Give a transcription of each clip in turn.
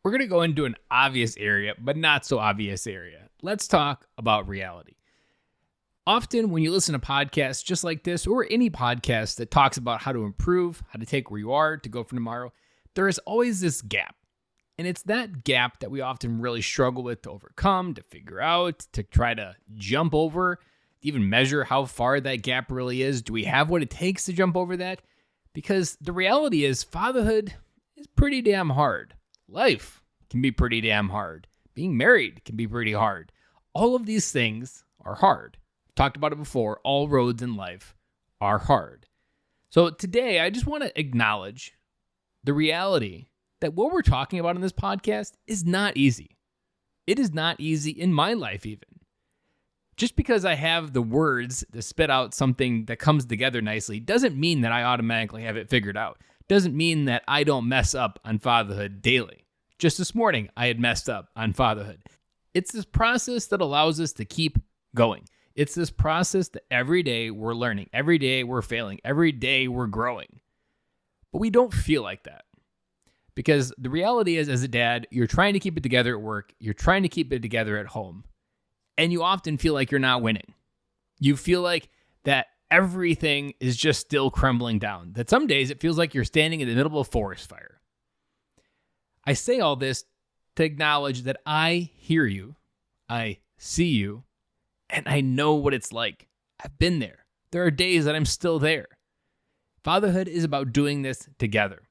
We're going to go into an obvious area, but not so obvious area. Let's talk about reality. Often when you listen to podcasts just like this, or any podcast that talks about how to improve, how to take where you are to go for tomorrow, there is always this gap. And it's that gap that we often really struggle with to overcome, to figure out, to try to jump over, to even measure how far that gap really is. Do we have what it takes to jump over that? Because the reality is fatherhood is pretty damn hard. Life can be pretty damn hard. Being married can be pretty hard. All of these things are hard. Talked about it before. All roads in life are hard. So today, I just want to acknowledge the reality that what we're talking about in this podcast is not easy. It is not easy in my life even. Just because I have the words to spit out something that comes together nicely doesn't mean that I automatically have it figured out. Doesn't mean that I don't mess up on fatherhood daily. Just this morning, I had messed up on fatherhood. It's this process that allows us to keep going. It's this process that every day we're learning, every day we're failing, every day we're growing. But we don't feel like that. Because the reality is, as a dad, you're trying to keep it together at work, you're trying to keep it together at home, and you often feel like you're not winning. You feel like that everything is just still crumbling down, that some days it feels like you're standing in the middle of a forest fire. I say all this to acknowledge that I hear you, I see you, and I know what it's like. I've been there. There are days that I'm still there. Fatherhood is about doing this together.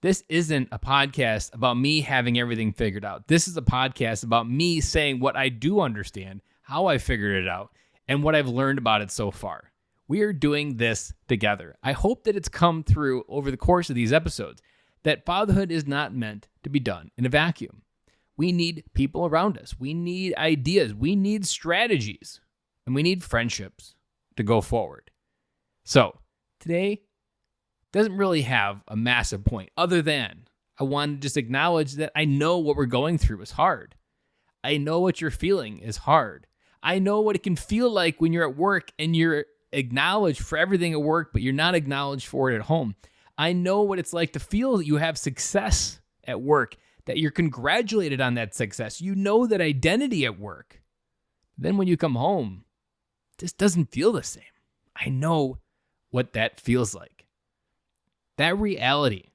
This isn't a podcast about me having everything figured out. This is a podcast about me saying what I do understand, how I figured it out, and what I've learned about it so far. We are doing this together. I hope that it's come through over the course of these episodes that fatherhood is not meant to be done in a vacuum. We need people around us. We need ideas. We need strategies. And we need friendships to go forward. So today doesn't really have a massive point other than I want to just acknowledge that I know what we're going through is hard. I know what you're feeling is hard. I know what it can feel like when you're at work and you're acknowledged for everything at work, but you're not acknowledged for it at home. I know what it's like to feel that you have success at work, that you're congratulated on that success. You know that identity at work. Then when you come home, this doesn't feel the same. I know what that feels like. That reality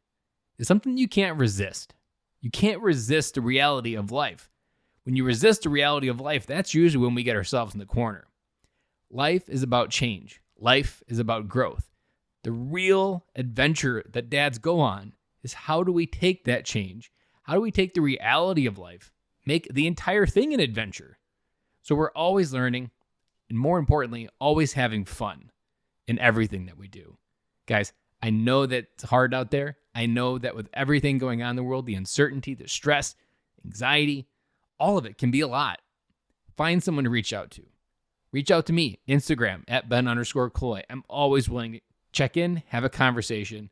is something you can't resist. You can't resist the reality of life. When you resist the reality of life, that's usually when we get ourselves in the corner. Life is about change. Life is about growth. The real adventure that dads go on is how do we take that change? How do we take the reality of life, make the entire thing an adventure? So we're always learning, and more importantly, always having fun in everything that we do. Guys, I know that it's hard out there. I know that with everything going on in the world, the uncertainty, the stress, anxiety, all of it can be a lot. Find someone to reach out to. Reach out to me, Instagram, @Ben_Cloy. I'm always willing to check in, have a conversation.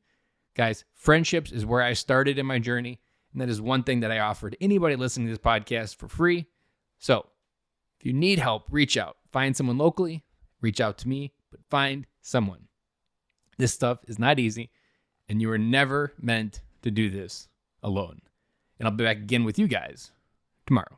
Guys, friendships is where I started in my journey. And that is one thing that I offer to anybody listening to this podcast for free. So if you need help, reach out. Find someone locally, reach out to me, but find someone. This stuff is not easy, and you are never meant to do this alone. And I'll be back again with you guys tomorrow.